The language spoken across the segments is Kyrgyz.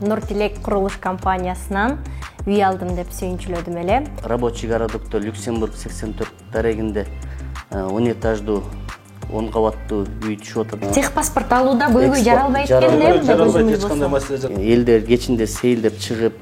Нұртилек құрылыш компаниясынан үй алдым деп сүйіншіледім әле. Рабочий городокта Люксембург 84 дарегинде 10 этаждуу 10 кабаттуу үй түшүп атат. Техпаспорт алууда көйгөй жаралбайт экен. Элдер кечинде сейилдеп чыгып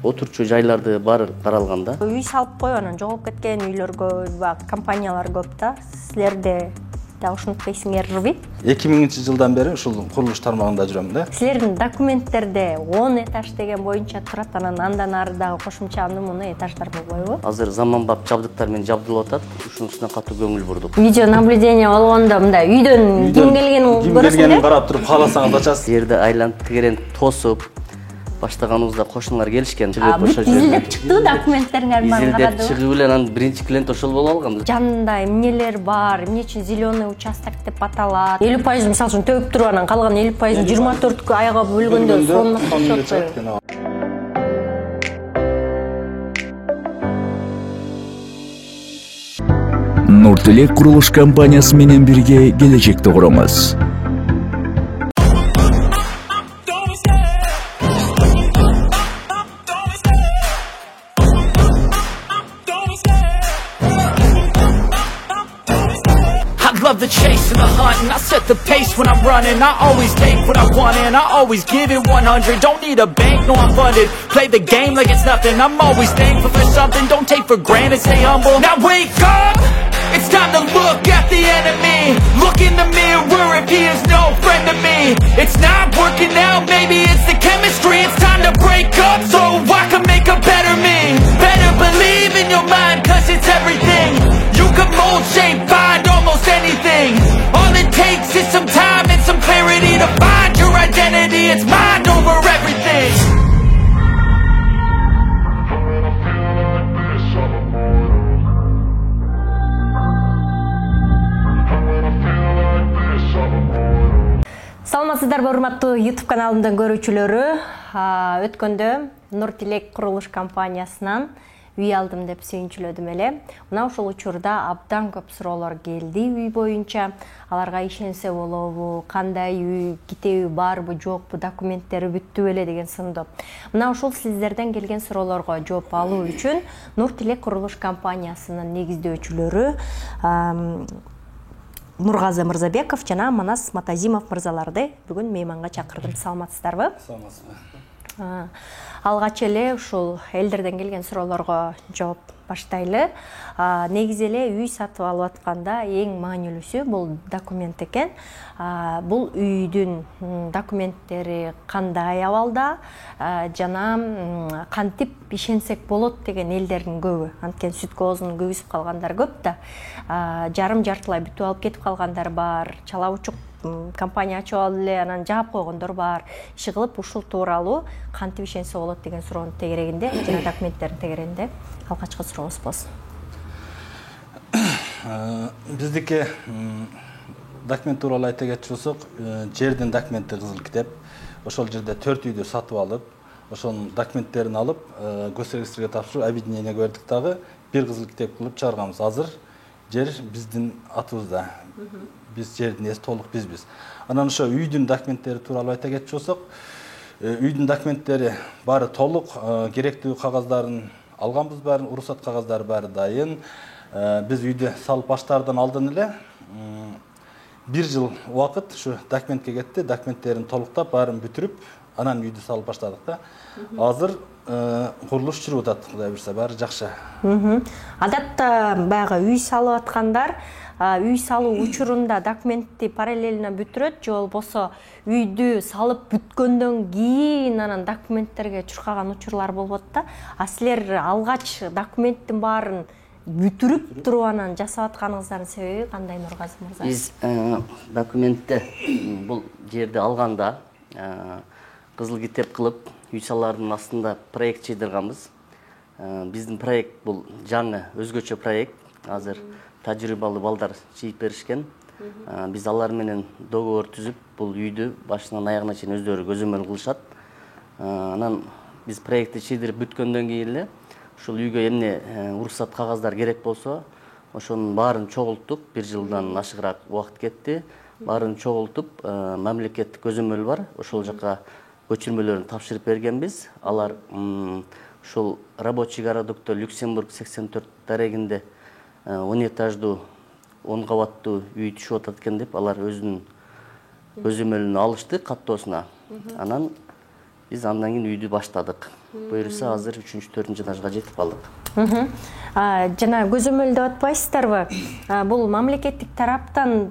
отурчу жайларды баары каралганда. Үй салып коюп анан жоголуп кеткен үйлөр көп, компаниялар көп да. Силерде да ушунтпайсыңерби? 2000-жылдан бери ушул курулуш тармагында жүрөм да. Силердин документтерде 10 этаж деген боюнча турат, андан арыдагы кошумча муну этаждар болбойбу? Азыр заманбап жабдыктар менен жабдылып атат. Ушунусуна катуу көңүл бурдук. Видео наблюдение болгондо мындай үйдөн ким келгенин көрөсүң да? Карап туруп кааласаңыз ачасыз. Жерди айланып тегерен тосуп баштаганыбызда кошуналар келишкен. Изилдеп чыкты документтериңер баарын карады. Изилдеп чыгып эле анан биринчи клиент ошол болуп алган. Жанында эмнелер бар, эмне үчүн зеленый участок деп аталат. 50% мисалы үчүн төгүп туруп анан калган 50% 24 айга бөлгөндө сонун чыкпайбы? Нұртилек құрылыш компаниясы менен бирге келечекти курамыз. Love the chase and the hunt, and I set the pace when I'm running. I always take what I want and I always give it 100. Don't need a bank, no I'm funded. Play the game like it's nothing. I'm always thankful for something. Don't take for granted, stay humble. Now wake up, it's time to look at the enemy. Look in the mirror if he is no friend to me. It's not working out, maybe it's the chemistry. It's time to break up so I can make a better me. Better believe in your mind, cause it's everything. You can mold, shape, find almost anything. All it takes is some time and some clarity to find your identity. It's mind over everything. Саламатсыздарбы урматтуу YouTube каналымдын көрүүчүлөрү. Өткөндө Нұртилек құрылыш компаниясынан үй алдым деп сүйіншіледім эле. Мына ушул учурда абдан көп суроолор келди үй боюнча. Аларга ишенсе болобу, кандай үй, китеби барбы, жокпу, документтери бүттү беле деген сынды. Мына ушул сиздерден келген суроолорго жооп алуу үчүн Нұртилек құрылыш компаниясынын негиздөөчүлөрү Нургазы Мырзабеков жана Манас Матазимов мырзаларды бүгүн мейманга чакырдым. Саламатсыздарбы? Саламатсызбы. Алгач эле ушул элдерден келген суроолорго жооп баштайлы. Негизи эле үй сатып алып атканда эң маанилүүсү бул документ экен. Бул үйдүн документтери кандай абалда жана кантип ишенсек болот деген элдердин көбү. Анткени сүт коозун күйгүзүп калгандар көп да. Жарым-жартылай бүтүп алып кетип калгандар бар. Чала учук компания ачып алып эле анан жаап койгондор бар. Иши кылып ушул тууралуу кантип ишенсе болот деген суроонун тегерегинде жана документтердин тегерегинде алгачкы сурообуз болсун. Биздики документ тууралуу айта кетчү болсок, жердин документи кызыл китеп. Ошол жерде 4 үйдү сатып алып, ошонун документтерин алып, госрегистрге тапшырып, объединениеге бердик дагы, бир кызыл китеп кылып чыгарганбыз. Азыр жер биздин атыбызда. Биз жердин ээси толук бизбиз. Анан ошо үйдүн документтери тууралуу айта кетчү болсок, үйдүн документтери баары толук, керектүү кагаздарын алганбыз баарын, уруксат кагаздары баары дайын. Биз үйдү салып баштаардан алдын эле 1 жыл убакыт ушу документке кетти. Документтерин толуктап, баарын бүтүрүп, анан үйдү салып баштадык да. Азыр курулуш жүрүп атат, Кудай буйрса, баары жакшы. Адатта баягы үй салып аткандар үй салуу учурунда документти параллельно бүтүрөт, же болбосо үйдү салып бүткөндөн кийин анан документтерге чуркаган учурлар болот да. Силер алгач документтин баарын бүтүрүп туруп анан жасап атканыңыздардын себеби кандай, Нургазы мырза? Биз документти бул жерди алганда кызыл китеп кылып үй салаардын астында проект чыйдырганбыз. Биздин проект бул жаңы, өзгөчө проект. Азыр тажрыйбалуу балдар чийип беришкен. Биз алар менен договор түзүп, бул үйдү башынан аягына чейин өздөрү көзөмөл кылышат. Анан биз проектти чыйдырып бүткөндөн кийин эле ушул үйгө эмне уруксат кагаздар керек болсо, ошонун баарын чогулттук. 1 жылдан ашыгыраак убакыт кетти. Баарын чогултуп, мамлекеттик көзөмөл бар. Ошол жака көчүрмөлөрүн тапшырып бергенбиз. Алар ушул рабочий городокто Люксембург 84 дарегинде 10 этаждуу 10 кабаттуу үй түшүп атат экен деп алар өзүнүн көзөмөлүн алышты каттоосуна. Анан биз андан кийин үйдү баштадык. Буюрса азыр 3-4 этажга жетип калдык. Жана көзөмөл деп атпайсыздарбы? Бул мамлекеттик тараптан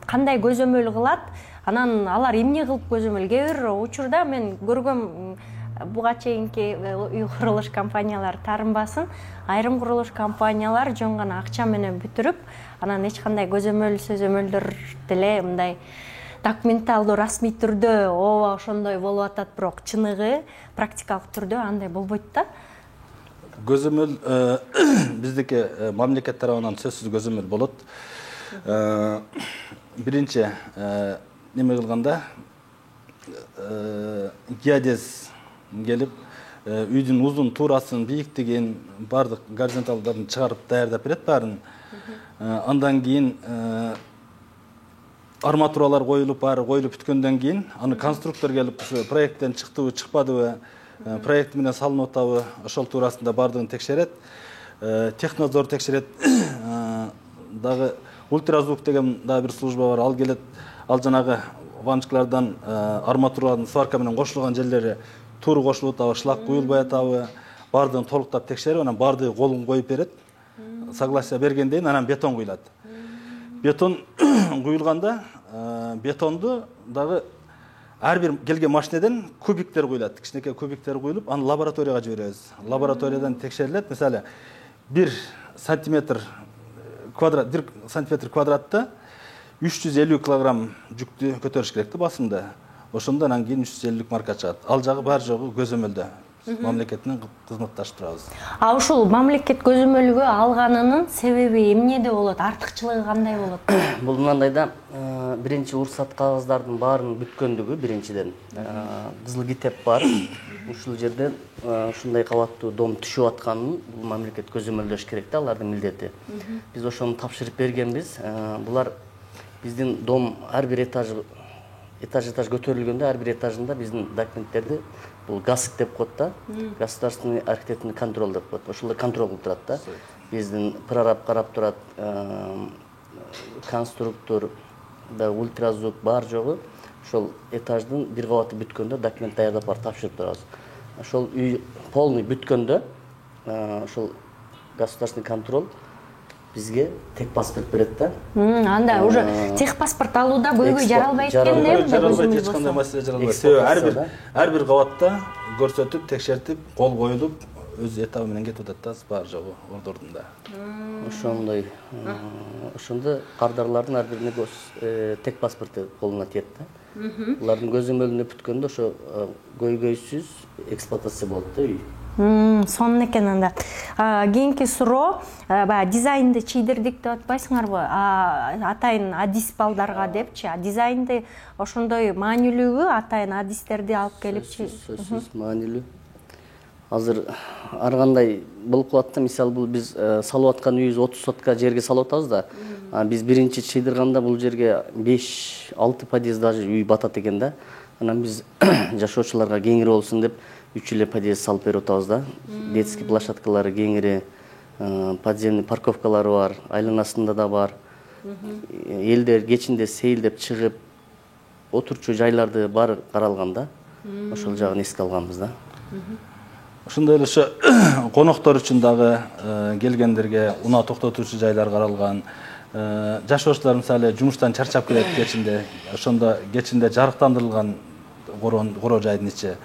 кандай көзөмөл кылат? Анан алар эмне кылып көзөмөл? Кээ бир учурда мен көргөм, буга чейинки үй курулуш компаниялары таарынбасын, айрым курулуш компаниялар жөн гана акча менен бүтүрүп, анан эч кандай сөзөмөлдөр деле мындай документалдуу расмий түрдө ооба ошондой болуп атат, бирок чыныгы практикалык түрдө андай болбойт да. Көзөмөл биздики мамлекет тарабынан сөзсүз көзөмөл болот. Биринчи неме кылганда геодез келип үйдүн узун туурасын, бийиктигин, бардык горизонталдарын чыгарып даярдап берет баарын. Андан кийин арматуралар коюлуп, баары коюлуп бүткөндөн кийин аны конструктор келип проекттен чыктыбы, чыкпадыбы, проект менен салынып атабы, ошол туурасында бардыгын текшерет. Технодзор текшерет. Дагы ультразвук деген дагы бир служба бар, ал келет, ал жанагы ванчкалардан арматуралардын сварка менен кошулган жерлери туура кошулуп атабы, шлак куюлбай атабы, бардыгын толуктап текшерип, анан бардыгы колун коюп берет. Согласие бергенден кийин анан бетон куюлат. Бетон куюлганда бетонду дагы ар бир келген машинеден кубиктер куюлат. Кичинекей кубиктер куюлуп, аны лабораторияга жиберебиз. Лабораториядан текшерилет. Мисалы 1 сантиметр квадратта 350 килограмм жүктү көтөрүш керек да, басымды. Ошондо анан кийин 350 марка чыгат. Ал жагы бар жогу көзөмөлдө. Мамлекеттин кызматташып турабыз. Ушул мамлекет көзөмөлгө алганынын себеби эмнеде болот? Артыкчылыгы кандай болот? Бул мындай да, биринчи уруксат кагаздардын баарын бүткөндүгү биринчиден. Кызыл китеп бар. Ушул жерден ушундай кабаттуу дом түшүп атканын бул мамлекет көзөмөлдөш керек да, алардын милдети. Биз ошону тапшырып бергенбиз. Булар биздин дом ар бир этаж көтөрүлгөндө ар бир этажында биздин документтерди бул ГАСК деп коет да, государственный архитектурный контроль деп коет. Ошолор контроль кылып турат да. Биздин прораб карап турат, конструктор да, ультразвук бар жогу. Ошол этаждын бир кабаты бүткөндө документ даярдап барып тапшырып турабыз. Ошол үй полный бүткөндө ошол государственный контроль бизге тех паспорт берет да. Анда уже тех паспорт алууда көйгөй жаралбайт экен да. Жаралбайт, эч кандай маселе жаралбайт. Ар бир кабатта көрсөтүп, текшертип, кол коюлуп, өз этабы менен кетип атат да, бар жогу ордордунда. Ошондой. Ошондо кардарлардын ар бирине тех паспорту колуна тиет да. Булардын көзөмөлүнө бүткөндө ошо көйгөйсүз эксплуатация болот да үй. Сонун экен анда. Кийинки суроо, баягы дизайнды чийдирдик деп атпайсыңарбы? Атайын адис балдарга депчи, дизайнды ошондой маанилүүбү, атайын адистерди алып келипчи? Сөзсүз маанилүү. Азыр ар кандай болуп калат да, мисалы бул биз салып аткан үйүбүз 30 сотка жерге салып атабыз да. Биз биринчи чыйдырганда бул жерге 5-6 подъезд даже үй батат экен да. Анан биз жашоочуларга кеңири болсун деп 3 эле подъезд салып берип атабыз да. Детский площадкалары кеңири, подземный парковкалары бар, айланасында да бар. Элдер кечинде сейилдеп чыгып, отурчу жайларды баары каралган да. Ошол жагын эске алганбыз да. Ошондой эле ошо коноктор үчүн дагы келгендерге унаа токтотуучу жайлар каралган. Жашоочулар мисалы жумуштан чарчап келет кечинде, ошондо кечинде жарыктандырылган короо жайдын ичи.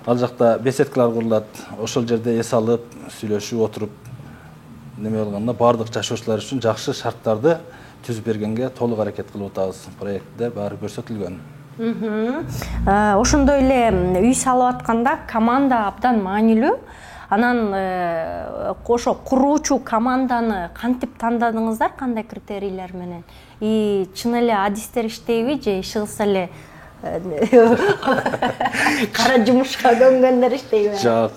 Ал жакта беседкалар курулат. Ошол жерде эс алып, сүйлөшүп отуруп неме болгондо бардык жашоочулар үчүн жакшы шарттарды түзүп бергенге толук аракет кылып атабыз. Проектте баары көрсөтүлгөн. Ошондой эле үй салып атканда команда абдан маанилүү. Анан ошо куруучу команданы кантип тандадыңыздар, кандай критерийлер менен? Чын эле адистер иштейби же ишигиз эле кара жумушка көнгөндөр иштейби? Жок.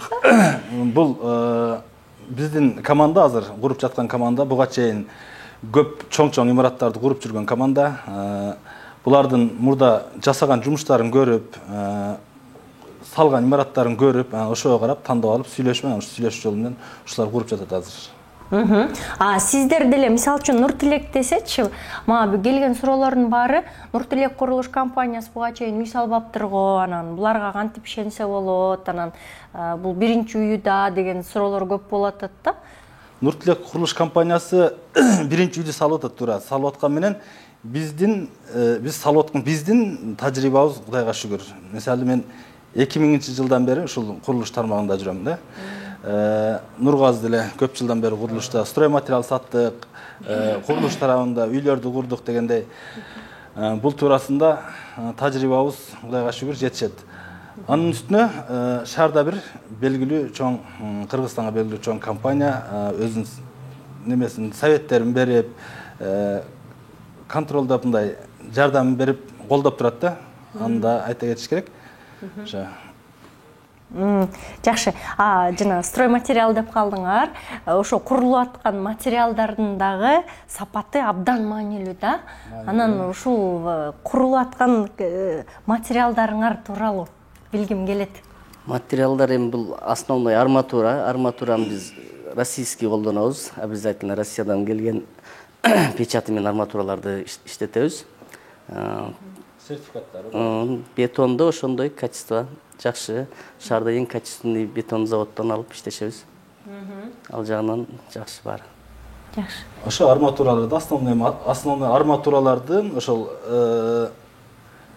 Бул биздин команда азыр куруп жаткан команда, буга чейин көп чоң-чоң имараттарды куруп жүргөн команда. Булардын мурда жасаган жумуштарын көрүп, салган имараттарын көрүп, ошого карап тандап алып сүйлөшүп, ушу сүйлөшүү жолу менен ушулар куруп жатат азыр. Сиздер деле мисалы үчүн Нуртилек десечи, мага келген суроолордун баары Нуртилек курулуш компаниясы буга чейин үй салбаптыр го, анан буларга кантип ишенсе болот, анан бул биринчи үйү да деген суроолор көп болуп атат да. Нуртилек курулуш компаниясы биринчи үйдү салып атат, туура. Салып аткан менен биз салып аткан биздин тажрыйбабыз Кудайга шүгүр. Мисалы мен 2000-жылдан бери ушул курулуш тармагында жүрөм да. Нургаз деле көп жылдан бери курулушта стройматериал саттык, курулуш тарабында үйлөрдү курдук дегендей. Бул туурасында тажрыйбабыз Кудайга шүгүр жетишет. Анын үстүнө шаарда бир белгилүү чоң, Кыргызстанга белгилүү чоң компания өзүнүн немесин, советтерин берип, контролдоп мындай жардам берип, колдоп турат да. Аны да айта кетиш керек. Жакшы. Жана стройматериал деп калдыңар. Ошо курулуп аткан материалдардын дагы сапаты абдан маанилүү да. Анан ушул курулуп аткан материалдарыңар тууралуу билгим келет. Материалдар эми бул основной арматура. Арматураны биз российский колдонобуз. Обязательно Россиядан келген печати менен арматураларды иштетебиз. Сертификаттары. Бетондо ошондой качество жакшы. Шаарда эң качественный бетон заводдон алып иштешебиз. Ал жагынан жакшы бар. Жакшы. Ошо арматураларды, основной арматуралардын ошол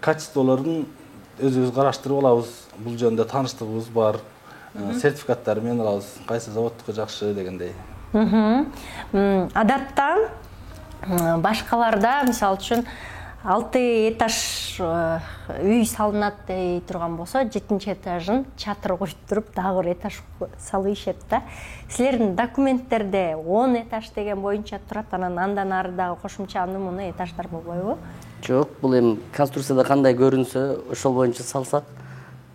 качестволорун өзүбүз караштырып алабыз. Бул жөнүндө тааныштыгыбыз бар. Сертификаттары менен алабыз. Кайсы заводдуку жакшы дегендей. Адатта башкаларда мисалы үчүн 6 этаж үй салынат дей турган болсо, 7-чи этажын чатыр коюп туруп, дагы бир этаж салып ишет да. Силердин документтерде 10 этаж деген боюнча турат, анан андан ары дагы кошумча анын этаждар болбойбу? Жок, бул эми конструкцияда кандай көрүнсө, ошол боюнча салсак,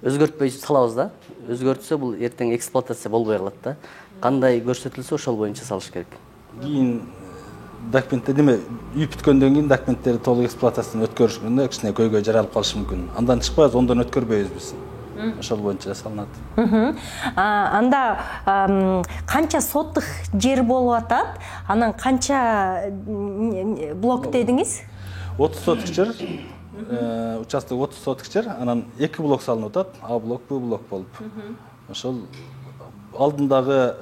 өзгөртпөй салабыз да. Өзгөртсө бул эртең эксплуатация болбой калат да. Кандай көрсөтүлсө ошол боюнча салыш керек. Кийин документтер неме үй бүткөндөн кийин документтерди толук эксплуатациядан өткөрүшкөндө кичине көйгөй жаралып калышы мүмкүн. Андан чыкпайбыз, ондон өткөрбөйбүз биз. Ошол боюнча салынат. Анда канча соттук жер болуп атат? Анан канча блок дедиңиз? 30 соттук жер. Участок 30 соттук жер, анан 2 блок салынып атат. А блок, Б блок болуп. Ошол алдындагы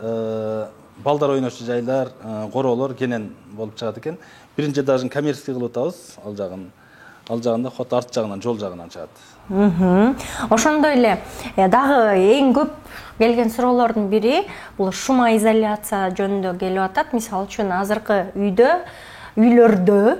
балдар ойношуу жайлар, короолор кенен болуп чыгат экен. Биринчи этажын коммерческий кылып атабыз, ал жагында хот арт жагынан, жол жагынан чыгат. Ошондой эле дагы эң көп келген суроолордун бири бул шумоизоляция жөнүндө келип атат. Мисалы үчүн азыркы үйлөрдө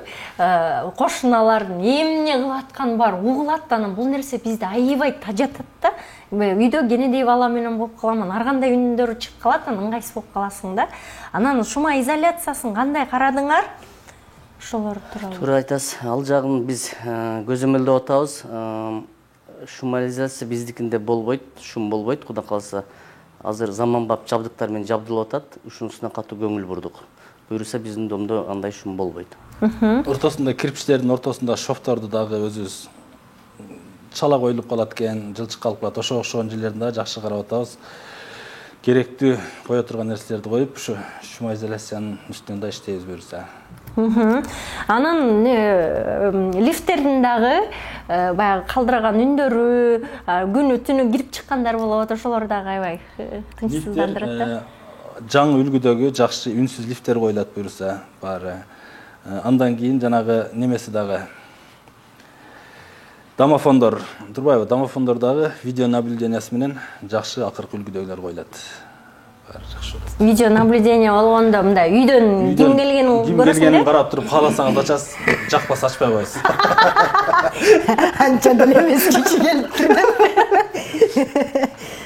кошуналардын эмне кылып атканы бар угулат, анан бул нерсе бизди аябай тажатат да. Үйдө кенедей бала менен болуп каламын, ар кандай үндөр чыгып калат, анан ыңгайсыз болуп каласың да. Анан шумоизоляциясын кандай карадыңар? Ошолор тууралуу. Туура айтасыз. Ал жагын биз көзөмөлдөп атабыз. Шумоизоляция биздикинде болбойт, шум болбойт. Кудай калса, азыр заманбап жабдыктар менен жабдылып атат. Ушунусуна катуу көңүл бурдук. Буюрса биздин домдо андай шум болбойт. Ортосунда кирпичтердин ортосунда шовторду дагы өзүбүз чала коюлуп калат экен, жылчык калып калат. Ошо окшогон жерлерин дагы жакшы карап атабыз. Керектүү кое турган нерселерди коюп, ушу шумоизоляциянын үстүнөн да иштейбиз буюрса. Анан лифттердин дагы баягы калдырган үндөрү, күнү түнү кирип чыккандар болот, ошолор дагы аябай тынчсыздандырат да. Жаңы үлгүдөгү жакшы үнсүз лифттер коюлат буюрса баары. Андан кийин жанагы немеси дагы домофондор, турбайбы? Домофондор дагы видео наблюдениясы менен жакшы акыркы үлгүдөгүлөр коюлат. Видео наблюдение болгондо мындай үйдөн ким келгенин көрөсүң. Ким келгенин карап туруп, кааласаңыз ачасыз, жакпаса ачпай коесуз. Анча деле эмес, кичи келиптир.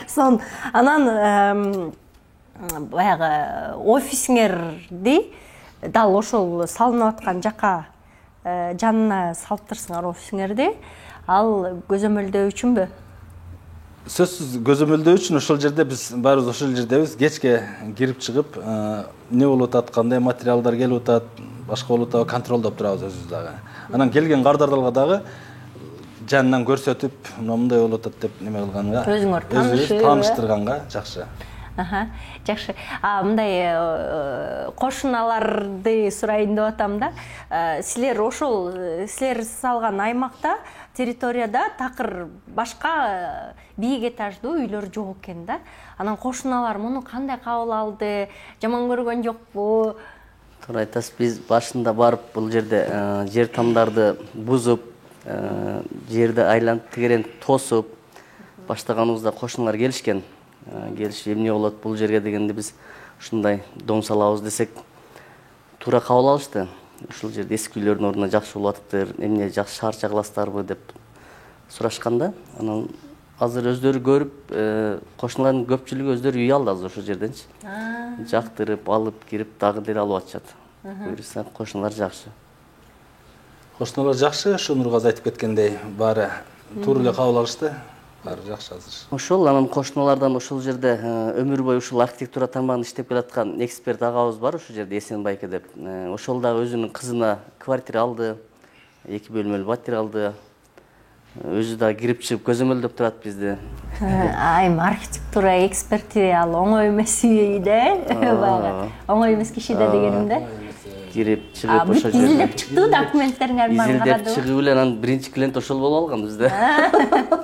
Сон анан баягы офисиңерди дал ошол салынып аткан жака жанына салып турсуңар офисиңерди. Ал көзөмөлдөө үчүнбү? Сөзсүз көзөмөлдөө үчүн ошол жерде биз баарыбыз ошол жердебиз. Кечке кирип чыгып, эмне болуп атат, кандай материалдар келип атат, башка болуп атат, контролдоп турабыз өзүбүз дагы. Анан келген кардарларга дагы жанынан көрсөтүп, мындай болуп атат деп неме кылганга, Өзүңөр таанышып, тааныштырганга жакшы. Жакшы. Мындай кошуналарды сурайын деп атам да. Силер ошол силер салган аймакта, территорияда такыр башка бийик этаждуу үйлөр жок экен да. Анан кошуналар муну кандай кабыл алды? Жаман көргөн жокпу? Туура айтасыз, биз башында барып бул жерде жер тамдарды бузуп, жерди айланып тегерен тосуп баштаганыбызда кошуналар келишкен. Келишип эмне болот бул жерге дегенде биз ушундай дом салабыз десек туура кабыл алышты. Ушул жерде эски үйлөрдүн ордуна жакшы болуп атыптыр, эмне жакшы шаарча кыласыздарбы деп сурашканда, анан азыр өздөрү көрүп, кошуналардын көпчүлүгү өздөрү үй алды азыр ошол жерденчи. Жактырып, алып кирип, дагы деле алып атышат. Буюрса кошуналар жакшы. Кошуналар жакшы, ушу Нургазы айтып кеткендей, баары туура эле кабыл алышты. Баары жакшы азыр. Ошол анан кошуналардан ошол жерде өмүр бою ушул архитектура тармагында иштеп келаткан эксперт агабыз бар ушул жерде, Эсенбайке деп. Ошол дагы өзүнүн кызына квартира алды, 2 бөлмөлүү батир алды. Өзү да кирип чыгып көзөмөлдөп турат бизди. Айым архитектура эксперти ал оңой эмес үйдө, баягы. Оңой эмес киши да дегенимде. Кирип чыгып ошол жерде. Изилдеп чыкты документтериңерди баарын карады. Изилдеп чыгып эле анан биринчи клиент ошол болуп алган бизде.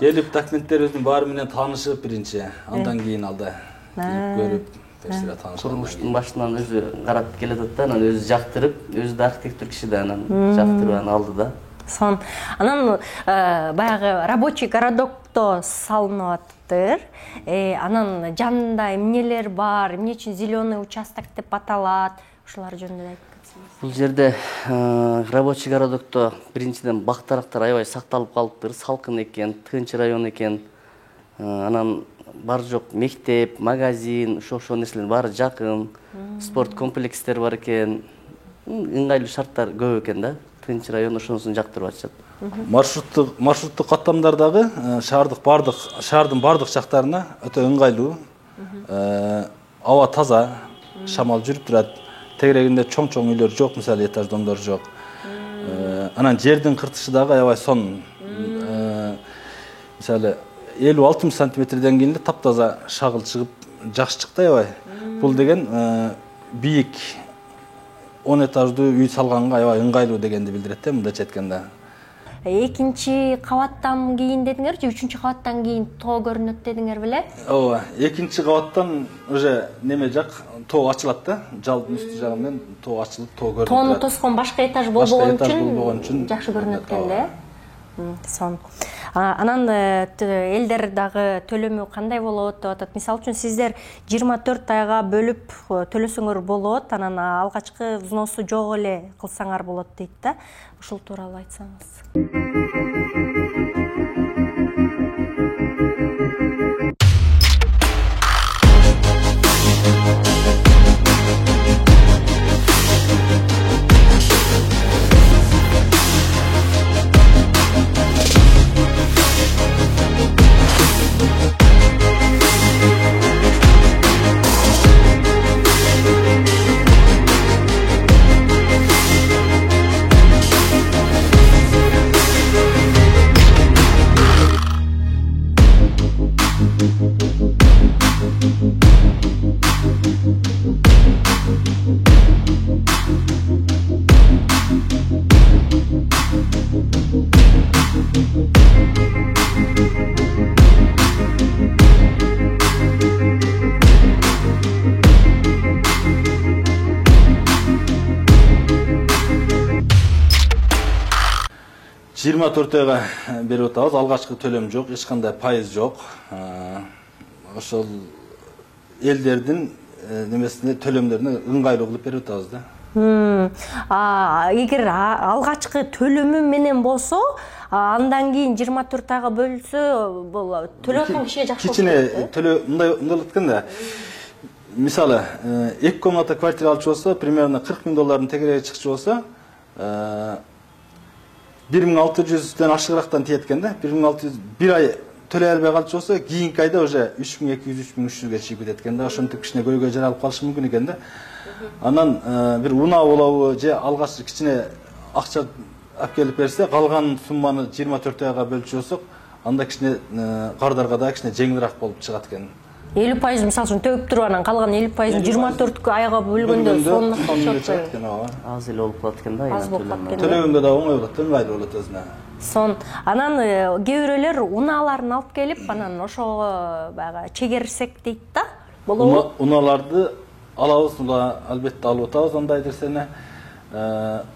Келип документтерибиздин баары менен таанышып биринчи, андан кийин алды. Кирип көрүп, терсире таанышып. Курулуштун башынан өзү карап келатат да, анан өзү жактырып, өзү да архитектор киши да, анан жактырып анан алды да. Сон анан баягы рабочий городокто салынып атыптыр. Анан жанында эмнелер бар, эмне үчүн зеленый участок деп аталат? Ушулар жөнүндө айтып кетсеңиз. Бул жерде рабочий городокто биринчиден бак-дарактар аябай сакталып калыптыр, салкын экен, тынч район экен. Анан бар жок мектеп, магазин, ошол нерселер баары жакын, спорт комплекстер бар экен. Ыңгайлуу шарттар көп экен да. Тынч район ошонусун жактырып атышат. Маршруттук каттамдардагы шаардын бардык жактарына өтө ыңгайлуу. Аба таза, шамал жүрүп турат. Тегерегинде чоң-чоң үйлөр жок, мисалы этаж домдор жок. Анан жердин кыртышы дагы аябай сонун. Мисалы 50-60 сантиметрден кийин таптаза шагыл чыгып, жакшы чыкты аябай. Бул деген бийик 10 этаждуу үй салганга аябай ыңгайлуу дегенди билдирет да, мындайча айтканда. Экинчи кабаттан кийин дедиңер же, үчүнчү кабаттан кийин тоо көрүнөт дедиңер беле? Ооба, экинчи кабаттан уже неме жак тоо ачылат да, жалдын үстү жагы менен тоо ачылып, тоо көрүнөт. Тоону тоскон башка этаж болбогон үчүн жакшы көрүнөт экен да. Сон. Анан элдер дагы төлөмү кандай болот деп атат. Мисалы үчүн сиздер 24 айга бөлүп төлөсөңөр болот, анан алгачкы взносу жок эле кылсаңар болот дейт да. Ушул тууралуу айтсаңыз. Жыйырма төрт айга берип атабыз, алгачкы төлөм жок, эч кандай пайыз жок. Ошол элдердин немесине төлөмдөрүнө ыңгайлуу кылып берип атабыз да. Эгер алгачкы төлөмү менен болсо, андан кийин 24 айга бөлүнсө, бул төлөп аткан кишиге жакшы болот. Кичине төлөө мындай болот экен. Мисалы, 2 комната квартира алчу болсо, примерно $40,000 тегереги чыкчу болсо, 1600-ден ашыгырактан тиет экен да. 1600 бир ай төлөй албай калчу болсо, кийинки айда уже 3200-3300ге чыгып кетет экен да. Ошентип кичине көйгөй жаралып калышы мүмкүн экен да. Анан бир унаа болобу же алгач кичине акча алып келип берсе, калган сумманы 24 айга бөлчү болсок, анда кичине кардарга да кичине жеңилирээк болуп чыгат экен. 50% мисалы үчүн төгүп туруп анан калган 50%-ын 24 айга бөлгөндө сонун чыгат экен, ооба. Аз эле болуп калат экен да. Аз болуп калат экен. Төлөгөндө да оңой болот, ыңгайлуу болот өзүнө. Сон анан кээ бирөөлөр унааларын алып келип, анан ошого баягы чегерсек дейт да. Болобу? Унааларды алабыз, албетте алып атабыз андай нерсени.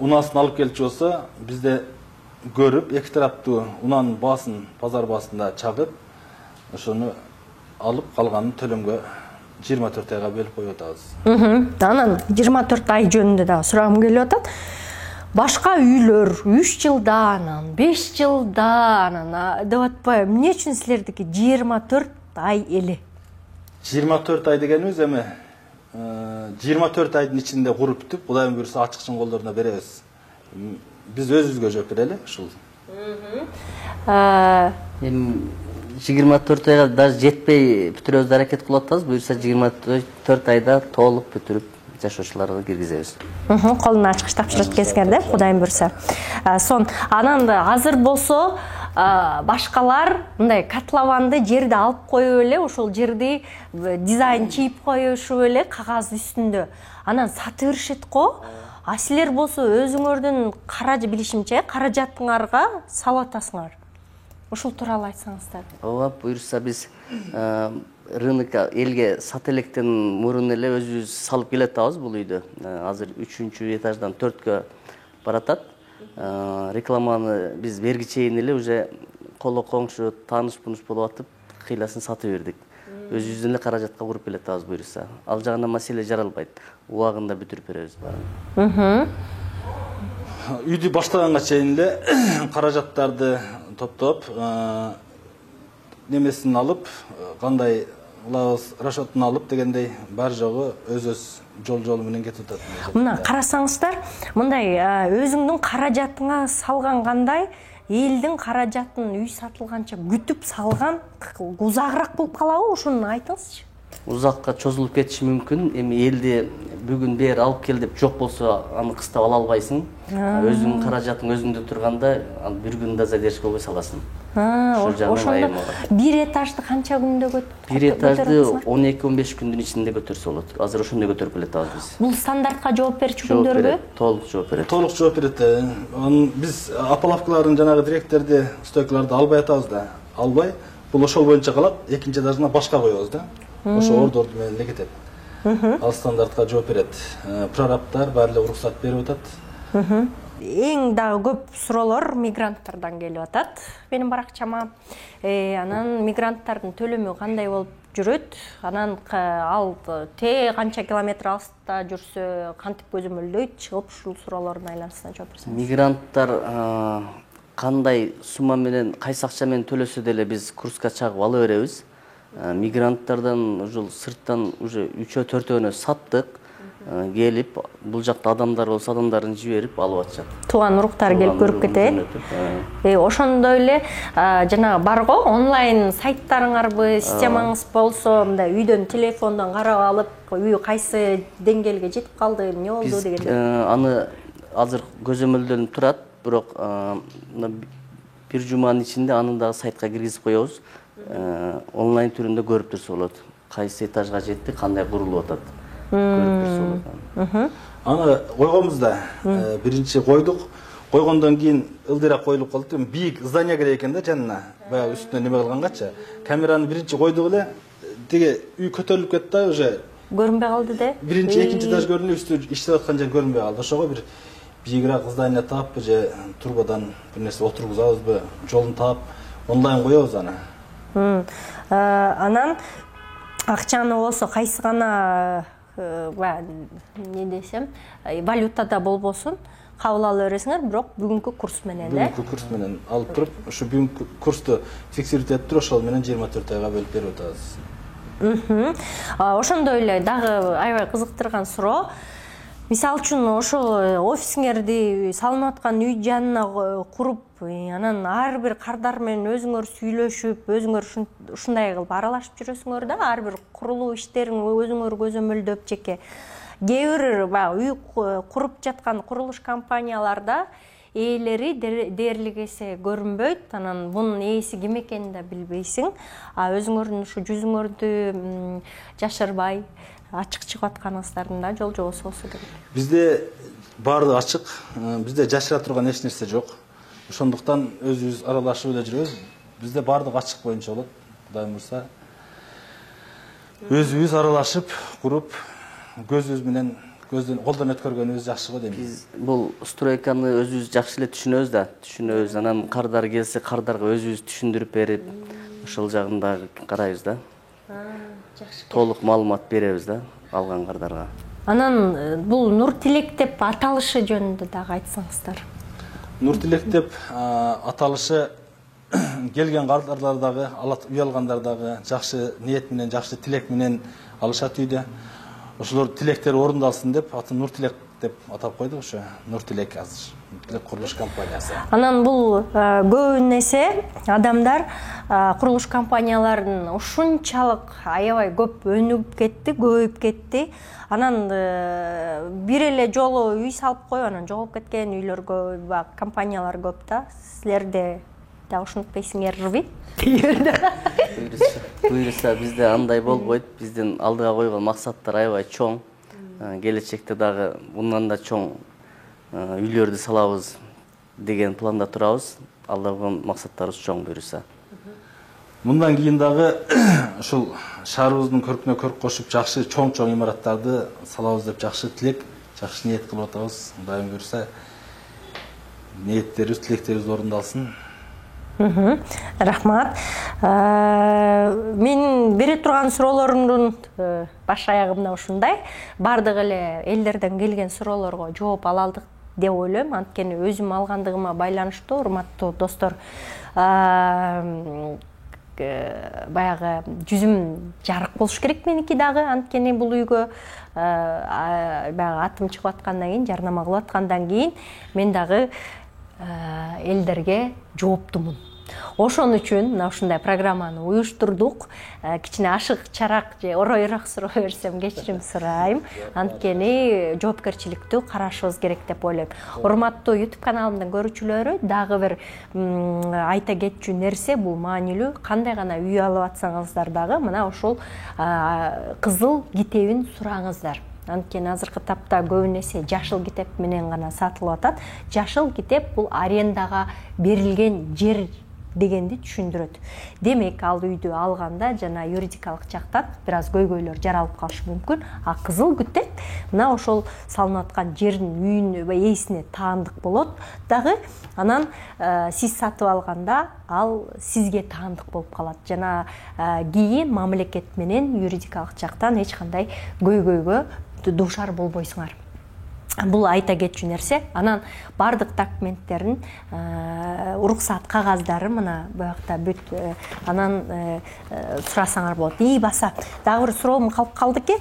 Унасын алып келчү болсо, бизде көрүп, эки тараптуу унанын баасын, базар баасында чагып, ошону алып калганын төлөмгө 24 айга бөлүп коюп атабыз. Анан 24 ай жөнүндө да сурагым келип атат. Башка үйлөр 3 жылдан, 5 жылдан деп атпайбы, эмне үчүн силердики 24 ай эле? 24 ай дегенибиз эми 24 айдын ичинде куруп бүтүп, Кудайым буйрса ачык колдоруна беребиз. Биз өзүбүзгө жооп берели ушул. Эми 24 айга даже жетпей бүтүрөбүз аракет кылып атабыз. Буйрса 24 айда толук бүтүрүп жашоочуларга киргизебиз. Колун ачкыч тапшырып кескенде, Кудайым буйрса. Сон анан азыр болсо башкалар мындай котлованды жерди алып коюп эле, ошол жерди дизайн чийип коюшуп эле кагаз үстүндө. Анан сатып беришет го. А силер болсо өзүңөрдүн билишимче каражатыңарга салып атасыңар. Ушул тууралуу айтсаңыздар. Ооба, буйрса биз рынокко элге сата электен мурун эле өзүбүз салып келе атабыз бул үйдү. Азыр 3-чү этаждан 4кө баратат. Рекламаны биз берги чейин эле уже коло коңшу, тааныш-бунуш болуп атып, кыйласын сатып бердик. Өзүбүздүн эле каражатка куруп келе атабыз буйрса. Ал жагында маселе жаралбайт. Убагында бүтүрүп беребиз баарын. Үйдү баштаганга чейин эле каражаттарды топтоп, немесин алып, кандай кылабыз, расчетун алып дегендей бар жогу өз жол менен кетип атат. Мына карасаңыздар, мындай өзүңдүн каражатыңа салган кандай, элдин каражатын үй сатылганча күтүп салган узагыраак болуп калабы? Ошону айтыңызчы. Узакка чозулуп кетиши мүмкүн. Эми элди бүгүн бери алып кел деп жок болсо, аны кыстап ала албайсың. Өзүңдүн каражатың өзүңдө турганда, бир күндө задержка болбой саласың. Ошондо бир этажды канча күндө көтөрөсүңөр? Бир этажды 12-15 күндүн ичинде көтөрсө болот. Азыр ошондой көтөрүп келе атабыз биз. Бул стандартка жооп берчү күндөрбү? Толук жооп берет. Толук жооп берет. Биз апалавкалардын жанагы директорду, стойкаларды албай атабыз да. Албай, бул ошол боюнча калат, экинчи этажына башка коебуз да. Ошо ордорду менен эле кетет. Ал стандартка жооп берет. Прорабтар баары эле уруксат берип атат. Эң дагы көп суроолор мигранттардан келип атат менин баракчама. Анан мигранттардын төлөмү кандай болуп жүрөт? Анан ал канча километр алыста жүрсө кантип көзөмөлдөйт? Чыгып ушул суроолордун айланасына жооп берсеңиз. Мигранттар кандай сумма менен, кайсы акча менен төлөсө деле биз курска чагып ала беребиз. Мигранттардан ушул сырттан уже 3-4 саттык. Келип, бул жакта адамдар болсо адамдарын жиберип алып атышат. Тууган уруктар келип көрүп кетет. Ошондой эле жанагы барго онлайн сайттарыңарбы, системаңыз болсо, мындай үйдөн телефондон карап алып, үй кайсы деңгээлге жетип калды, эмне болду дегенде. Аны азыр көзөмөлдөнүп турат, бирок бир жуманын ичинде аны дагы сайтка киргизип коебуз. Онлайн түрүндө көрүп турса болот. Кайсы этажга жетти, кандай курулуп атат. Аны койгонбуз да. Биринчи койдук. Койгондон кийин ылдыйраак коюлуп калды. Бийик здание керек экен да жанына. Баягы үстүнө неме кылгангачы. Камераны биринчи койдук эле. Тиги үй көтөрүлүп кетти да уже. Көрүнбөй калды да. Биринчи, экинчи этаж көрүнүп, үстү иштеп аткан жер көрүнбөй калды. Ошого бир бийигирээк здание тааппы же турбадан бир нерсе отургузабызбы, жолун таап онлайн коебуз аны. Анан акчаны болсо кайсы гана не десем, валютада болбосун кабыл ала бересиңер, бирок бүгүнкү курс менен да. Бүгүнкү курс менен алып туруп, ушу бүгүнкү курсту фиксировать этип туруп, ошол менен 24 айга бөлүп берип атабыз. Ошондой эле дагы аябай кызыктырган суроо. Мисалы үчүн ошол офисиңерди салынып аткан үй жанына куруп, анан ар бир кардар менен өзүңөр сүйлөшүп, өзүңөр ушундай кылып аралашып жүрөсүңөр да, ар бир курулуу иштерин өзүңөр көзөмөлдөп жеке. Кээ бир үй куруп жаткан курулуш компанияларда ээлери дээрлик эсе көрүнбөйт, анан бунун ээси ким экенин да билбейсиң. Өзүңөрдүн ушу жүзүңөрдү жашырбай ачык чыгып атканыңыздардын да жол жобосу болсо керек. Бизде баардыгы ачык, бизде жашыра турган эч нерсе жок. Ошондуктан өзүбүз аралашып эле жүрөбүз. Бизде баардыгы ачык боюнча болот. Кудайым буйрса, өзүбүз аралашып, куруп, көзүбүз менен колдон өткөргөнүбүз жакшы го дейм. Биз бул стройканы өзүбүз жакшы эле түшүнөбүз да, анан кардар келсе кардарга өзүбүз түшүндүрүп берип, ошол жагында карайбыз да. Толук маалымат беребиз да алган кардарга. Анан бул Нур Тилек деп аталышы жөнүндө дагы айтсаңыздар. Нур Тилек деп аталышы келген кардар дагы, үй алгандар дагы жакшы ниет менен, жакшы тилек менен алышат үйдө. Ошолор тилектери орундалсын деп атын Нур Тилек деп атап койдук ошо. Нур Тилек азыр. Тилек курулуш компаниясы. Анан бул көбүнесе адамдар курулуш компанияларынын ушунчалык аябай көп өнүгүп кетти, көбөйүп кетти. Анан бир эле жолу үй салып коюп, анан жоголуп кеткен үйлөргө компаниялар көп да. Силерде да ушунтпайсыңерби? Буюрса бизде андай болбойт. Биздин алдыга койгон максаттар аябай чоң. Келечекте дагы мындан да чоң үйлөрдү салабыз деген планда турабыз. Алдыга койгон максаттарыбыз чоң буюрса. Мындан кийин дагы ушул шаарыбыздын көркүнө көрк кошуп, жакшы чоң имараттарды салабыз деп жакшы тилек, жакшы ниет кылып атабыз. Кудайым буюрса, ниеттерибиз, тилектерибиз орундалсын. Рахмат. Мен бере турган суроолорумдун баш аягы мына ушундай. Бардык эле элдерден келген суроолорго жооп ала алдык деп ойлойм. Анткени өзүм алгандыгыма байланыштуу, урматтуу достор. Баягы жүзүм жарык болуш керек меники дагы. Анткени бул үйгө баягы атым чыгып аткандан кийин, жарнама кылып аткандан кийин мен дагы элдерге жооптумун. Ошон үчүн мына ушундай программаны уюштурдук. Кичине ашык-чарак же ороюраак суроо берсем кечирим сурайм. Анткени жоопкерчиликтүү карашыбыз керек деп ойлойм. Урматтуу YouTube каналымдын көрүүчүлөрү, дагы бир айта кетчү нерсе, бул маанилүү. Кандай гана үй алып атсаңыздар дагы мына ушул кызыл китебин сураңыздар. Анткени азыркы тапта көбүнесе жашыл китеп менен гана сатылып атат. Жашыл китеп бул арендага берилген жер дегенди түшүндүрөт. Демек, ал үйдү алганда жана юридикалык жактан бир аз көйгөйлөр жаралып калышы мүмкүн. А кызыл китеп мына ошол салынып аткан жердин үйүнө ээсине таандык болот. Дагы анан сиз сатып алганда ал сизге таандык болуп калат. Жана кийин мамлекет менен юридикалык жактан эч кандай көйгөйгө дуушар болбойсуңар. Бул айта кетчү нерсе. Анан бардык документтерин, уруксат кагаздары мына буякта бүт. Анан сурасаңар болот. Баса. Дагы бир суроом калып калдыки.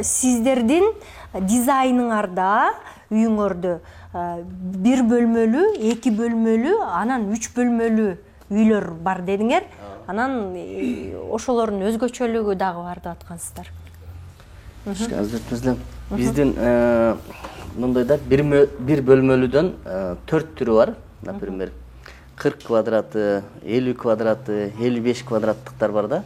Сиздердин дизайныңарда үйүңөрдө бир бөлмөлүү, эки бөлмөлүү, анан 3 бөлмөлүү үйлөр бар дедиңер. Анан ошолордун өзгөчөлүгү дагы бар деп аткансыздар. Биздин мындайда бир бөлмөлүүдөн 4 түрү бар. Например, 40 квадраты, 50 квадраты, 55 квадраттыктар бар да.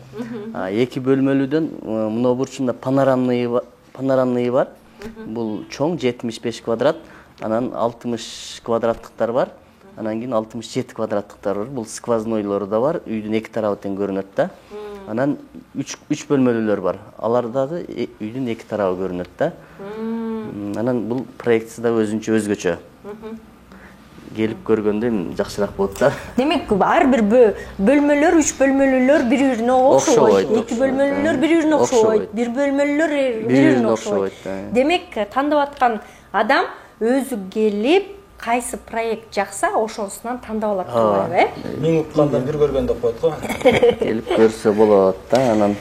Эки бөлмөлүүдөн мына бурчунда панорамный бар. Бул чоң 75 квадрат, анан 60 квадраттыктар бар. Анан кийин 67 квадраттыктар бар. Бул сквознойлору да бар. Үйдүн эки тарабы тең көрүнөт да. Анан 3 бөлмөлүүлөр бар. Алар дагы үйдүн эки тарабы көрүнөт да. Анан бул проектisi да өзүнчө өзгөчө. Келип көргөндө жакшыраак болот да. Демек, ар бир бөлмөлөр, 3 бөлмөлүүлөр бири-бирине окшобойт. 2 бөлмөлүүлөр бири-бирине окшобойт. 1 бөлмөлүүлөр бири-бирине окшобойт. Демек, тандап аткан адам өзү келип кайсы проект жакса, ошонусунан тандап алат турбайбы, Мен уккандан бир көргөндө коет го. Келип көрсө болот да. Анан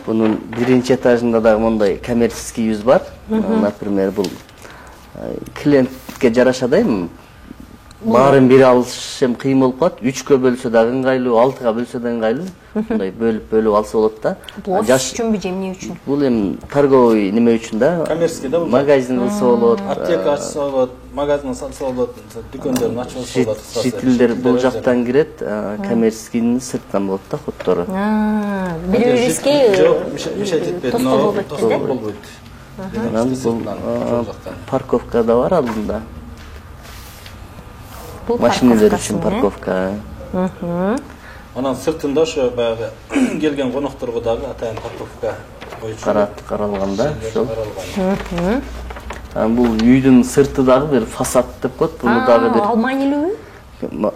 бунун биринчи этажында дагы мондай коммерческий юз бар. Например, бул клиентке жарашадай баарын бири алыш эми кыйын болуп калат. 3кө бөлсө дагы ыңгайлуу, 6га бөлсө да ыңгайлуу. Мындай бөлүп алса болот да. Бул офис үчүнбү же эмне үчүн? Бул эми торговый неме үчүн да. Коммерческий да бул. Магазин кылса болот. Аптека ачса болот, магазин салса болот, дүкөндөрүн ачып алса болот. Шетилдер бул жактан кирет, коммерческийдин сыртынан болот да хоттору. Бири-бирибизге жок, мешать этпейт, но тоскоолдук болбойт. Анан бул парковка да бар алдында. Машиналар үчүн парковка. Анан сыртында ошо баягы келген конокторго дагы атайын парковка коюучу. Каралган да, ошол. Бул үйдүн сырты дагы бир фасад деп коет. Буну дагы бир ал маанилүүбү?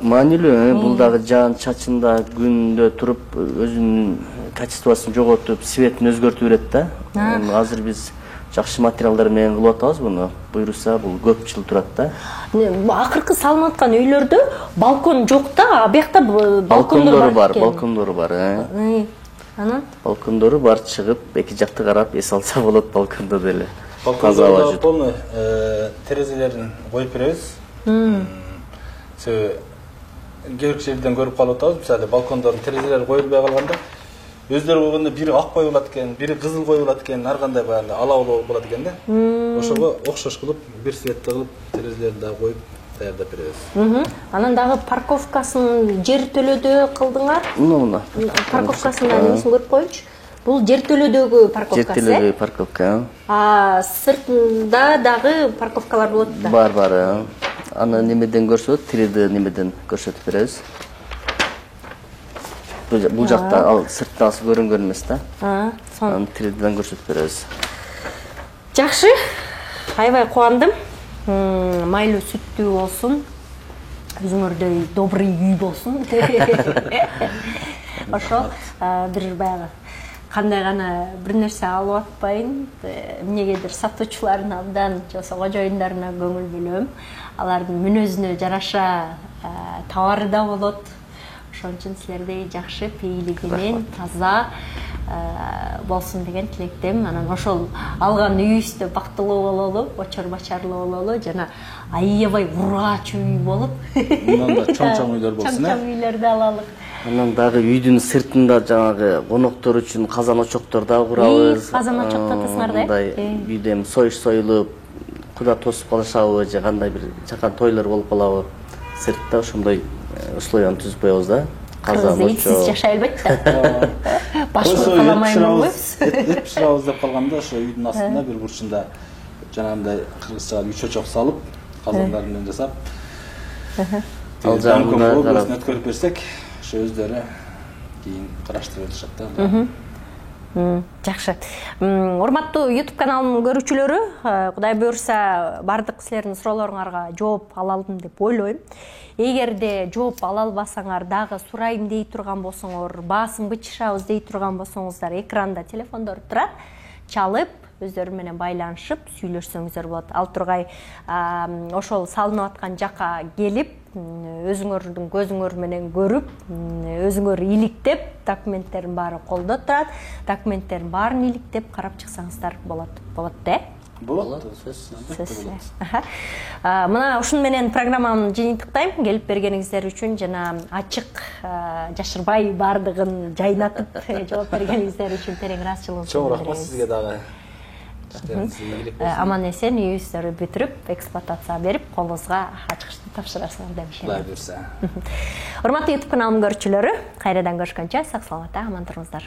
Маанилүү, бул дагы жаан чачында күндө туруп өзүнүн качествосун жоготуп, светин өзгөртүп берет да. Азыр биз жакшы материалдар менен кылып атабыз буну. Буйруса бул көп жыл турат да. Акыркы салынып аткан үйлөрдө балкон жок да, биякта балкондор бар. Балкондору бар. Анан балкондору бар, чыгып эки жакты карап эс алса болот балкондо деле. Балкондордо полный терезелерин коюп беребиз. Керек жерден көрүп калып атабыз. Мисалы балкондордун терезелери коюлбай калганда өздөрү койгондо бири ак коюлат экен, бири кызыл коюлат экен, ар кандай баягы алаулуу болот экен да. Ошого окшош кылып, бир цветте кылып терезелерди дагы коюп даярдап беребиз. Анан дагы парковкасын жер төлөдө кылдыңар. Мына. Парковкасынын несин көрүп коеюнчу. Бул жер төлөдөгү парковкасы. Жер төлөдөгү парковка. Сыртында дагы парковкалар болот да. Бар. Аны немеден көрсөт, 3D немеден көрсөтүп беребиз. Бул жакта ал сырттан көрүнгөн эмес да. Аны 3D'ден көрсөтүп беребиз. Жакшы. Аябай кубандым. Майлуу сүттүү болсун. Өзүңөрдөй добрый үй болсун. Ошо бир баягы кандай гана бир нерсе алып атпайын. Эмнегедир сатуучулардын абдан жаса кожоюндарына көңүл бөлөм. Алардын мүнөзүнө жараша товары да болот. Ошон үчүн силердей жакшы, пейилиги менен таза болсун деген тилектем. Анан ошол алган үйүбүздө бактылуу бололу, очор бачарлуу бололу, жана аябай ураач үй болуп. Мындан да чоң үйлөр болсун. Чоң үйлөрдү алалык. Анан дагы үйдүн сыртында жанагы коноктор үчүн казан очоктор да курабыз. Казан очоктотосуңар да? Мындай үйдө союш союлуп, куда тосуп калышабы же кандай бир жакан тойлор болуп калабы. Сыртта ошондой условияны түзүп коебуз да. Казан очок. Сиз жашай албайт да. Башкы каламайм койбуз. Эт пиширабыз деп калганда ошо үйдүн астында бир бурчунда жанагындай кыргызча үч очок салып, казандар менен жасап. Ал жагында карап өткөрүп берсек, ошо өздөрү кийин караштырып өтүшат да. Жакшы. Урматтуу YouTube каналымдын көрүүчүлөрү, Кудай буйрса бардык силердин суроолоруңарга жооп ала алдым деп ойлойм. Эгерде жооп ала албасаңар, дагы сурайм дей турган болсоңор, баасын бычышабыз дей турган болсоңуздар, экранда телефондор турат. Чалып, өздөрү менен байланышып, сүйлөшсөңүздөр болот. Ал тургай ошол салынып аткан жакка келип, өзүңөрдүн көзүңөр менен көрүп, өзүңөр иликтеп, документтердин баары колдо турат. Документтердин баарын иликтеп карап чыксаңыздар болот. Болот да? Болот. Мына ушун менен программамды жыйынтыктайм. Келип бергениңиздер үчүн жана ачык, жашырбай бардыгын жайнатып жооп бергениңиздер үчүн терең ыраазычылыгымызды Чоң рахмат сизге дагы. Аман эсен үйүңүздөрдү бүтүрүп, эксплуатацияга берип, колуңузга ачкычты тапшырасыңар деп ишенем. Кудай буйрса. Урматтуу YouTube каналымдын көрүүчүлөрү, кайрадан көрүшкөнчө сак саламатта аман туруңуздар.